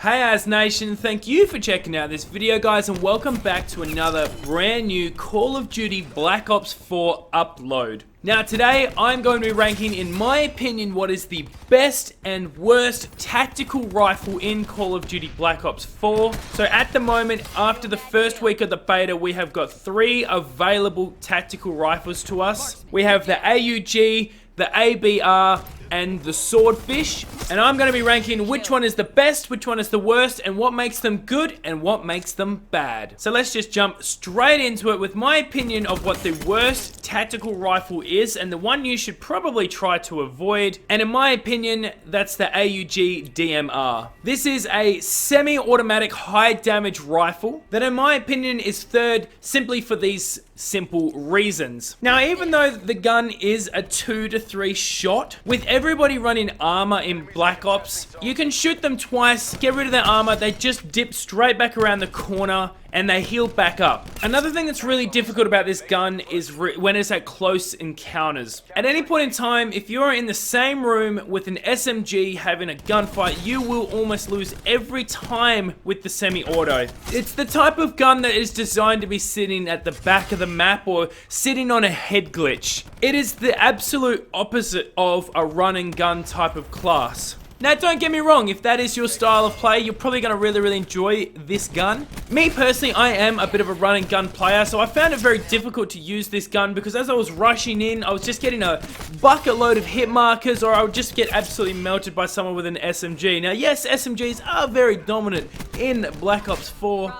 Hey AzzA Nation, thank you for checking out this video guys, and welcome back to another brand new Call of Duty Black Ops 4 upload. Now today I'm going to be ranking, in my opinion, what is the best and worst tactical rifle in Call of Duty Black Ops 4. So at the moment, after the first week of the beta, we have got 3 available tactical rifles to us. We have the AUG, the ABR, and the Swordfish, and I'm going to be ranking which one is the best, which one is the worst, and what makes them good and what makes them bad. So let's just jump straight into it with my opinion of what the worst tactical rifle is and the one you should probably try to avoid, and in my opinion that's the AUG DMR. This is a semi-automatic high damage rifle that in my opinion is third simply for these simple reasons. Now even though the gun is a 2 to 3 shot, with everybody running armor in Black Ops, you can shoot them twice, get rid of their armor, they just dip straight back around the corner and they heal back up. Another thing that's really difficult about this gun is when it's at close encounters. At any point in time, if you're in the same room with an SMG having a gunfight, you will almost lose every time with the semi-auto. It's the type of gun that is designed to be sitting at the back of the map or sitting on a head glitch. It is the absolute opposite of a run and gun type of class. Now don't get me wrong, if that is your style of play, you're probably going to really enjoy this gun. Me personally, I am a bit of a run and gun player, so I found it very difficult to use this gun because as I was rushing in, I was just getting a bucket load of hit markers, or I would just get absolutely melted by someone with an SMG. Now yes, SMGs are very dominant in Black Ops 4,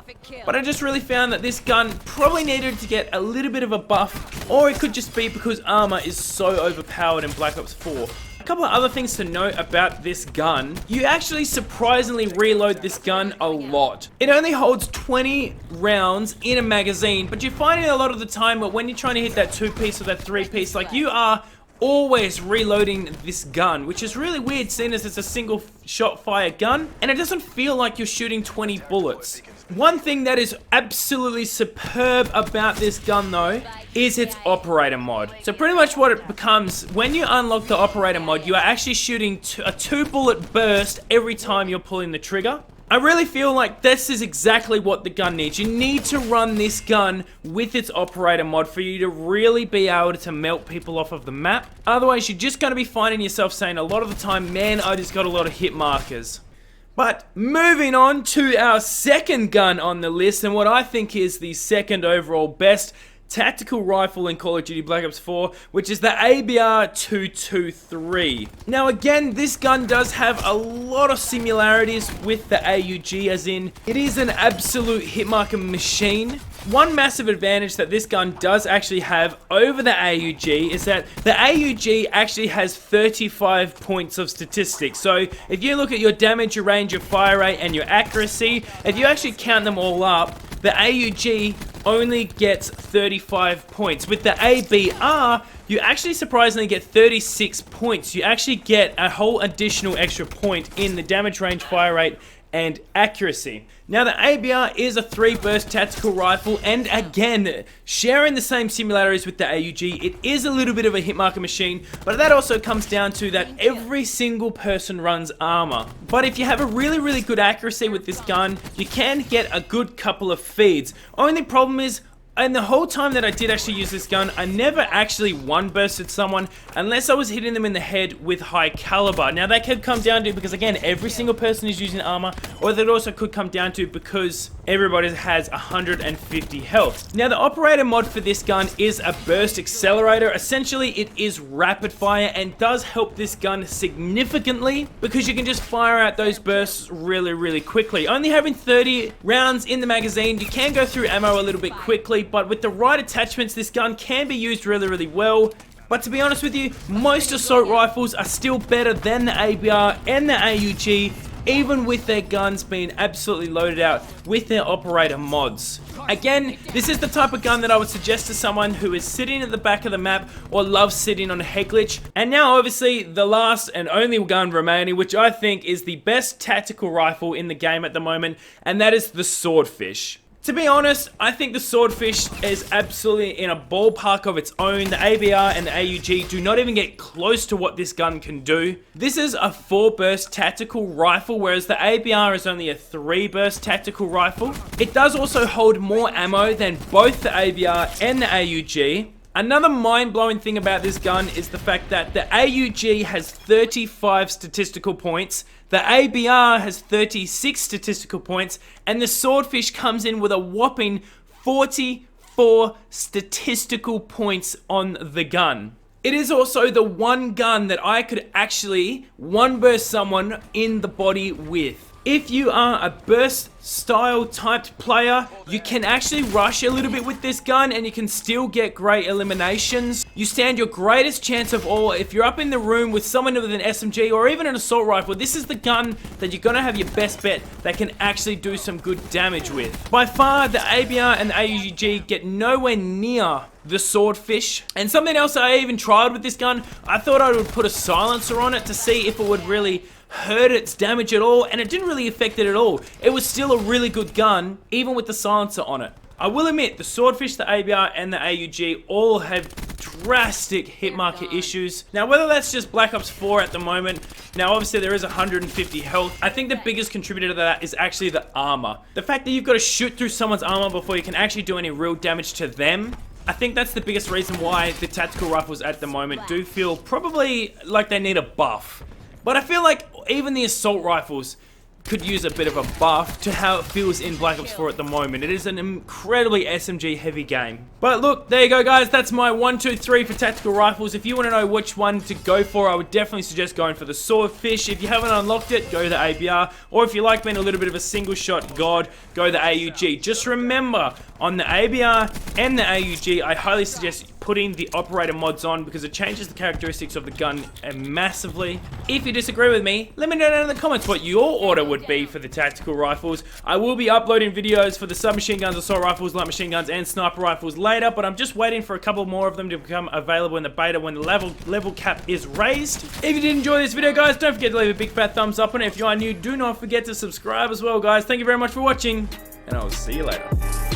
but I just really found that this gun probably needed to get a little bit of a buff, or it could just be because armor is so overpowered in Black Ops 4. A couple of other things to note about this gun: you actually surprisingly reload this gun a lot. It only holds 20 rounds in a magazine, but you find it a lot of the time that when you're trying to hit that 2-piece or that 3-piece, like, you are always reloading this gun, which is really weird seeing as it's a single shot fire gun and it doesn't feel like you're shooting 20 bullets. One thing that is absolutely superb about this gun though is its operator mod. So pretty much what it becomes, when you unlock the operator mod, you are actually shooting a 2-bullet burst every time you're pulling the trigger. I really feel like this is exactly what the gun needs. You need to run this gun with its operator mod for you to really be able to melt people off of the map. Otherwise, you're just going to be finding yourself saying a lot of the time, man, I just got a lot of hit markers. But moving on to our second gun on the list, and what I think is the second overall best tactical rifle in Call of Duty Black Ops 4, which is the ABR 223. Now again, this gun does have a lot of similarities with the AUG, as in it is an absolute hitmarker machine. One massive advantage that this gun does actually have over the AUG is that the AUG actually has 35 points of statistics. So if you look at your damage, your range, your fire rate, and your accuracy, if you actually count them all up, the AUG only gets 35 points. With the ABR, you actually surprisingly get 36 points. You actually get a whole additional extra point in the damage, range, fire rate, and accuracy. Now the ABR is a 3-burst tactical rifle, and again, sharing the same similarities with the AUG, it is a little bit of a hitmarker machine, but that also comes down to that every single person runs armor. But if you have a really good accuracy with this gun, you can get a good couple of feeds. Only problem is, and the whole time that I did actually use this gun, I never actually one-bursted someone unless I was hitting them in the head with high caliber. Now that could come down to, because again, every single person is using armor, or that also could come down to because everybody has 150 health. Now the operator mod for this gun is a burst accelerator. Essentially it is rapid fire and does help this gun significantly because you can just fire out those bursts really quickly. Only having 30 rounds in the magazine, you can go through ammo a little bit quickly, but with the right attachments, this gun can be used really well. But to be honest with you, most assault rifles are still better than the ABR and the AUG, even with their guns being absolutely loaded out with their operator mods. Again, this is the type of gun that I would suggest to someone who is sitting at the back of the map or loves sitting on a head glitch. And now obviously the last and only gun remaining, which I think is the best tactical rifle in the game at the moment, and that is the Swordfish. To be honest, I think the Swordfish is absolutely in a ballpark of its own. The ABR and the AUG do not even get close to what this gun can do. This is a 4-burst tactical rifle, whereas the ABR is only a 3-burst tactical rifle. It does also hold more ammo than both the ABR and the AUG. Another mind-blowing thing about this gun is the fact that the AUG has 35 statistical points, the ABR has 36 statistical points, and the Swordfish comes in with a whopping 44 statistical points on the gun. It is also the one gun that I could actually one-burst someone in the body with. If you are a burst style typed player, you can actually rush a little bit with this gun and you can still get great eliminations. You stand your greatest chance of all if you're up in the room with someone with an SMG or even an assault rifle. This is the gun that you're gonna have your best bet that can actually do some good damage with. By far, the ABR and the AUG get nowhere near the Swordfish. And something else I even tried with this gun, I thought I would put a silencer on it to see if it would really hurt its damage at all, and it didn't really affect it at all. It was still a really good gun, even with the silencer on it. I will admit, the Swordfish, the ABR, and the AUG all have drastic hit marker issues. Now, whether that's just Black Ops 4 at the moment, now obviously there is 150 health. I think the biggest contributor to that is actually the armor. The fact that you've got to shoot through someone's armor before you can actually do any real damage to them. I think that's the biggest reason why the tactical rifles at the moment do feel probably like they need a buff. But I feel like even the assault rifles could use a bit of a buff to how it feels in Black Ops 4 at the moment. It is an incredibly SMG heavy game. But look, there you go guys, that's my 1, 2, 3 for tactical rifles. If you want to know which one to go for, I would definitely suggest going for the Swordfish. If you haven't unlocked it, go the ABR. Or if you like being a little bit of a single shot god, go the AUG. Just remember, on the ABR and the AUG, I highly suggest putting the operator mods on because it changes the characteristics of the gun massively. If you disagree with me, let me know down in the comments what your order would be for the tactical rifles. I will be uploading videos for the submachine guns, assault rifles, light machine guns, and sniper rifles later, but I'm just waiting for a couple more of them to become available in the beta when the level cap is raised. If you did enjoy this video, guys, don't forget to leave a big fat thumbs up on it. If you are new, do not forget to subscribe as well, guys. Thank you very much for watching, and I will see you later.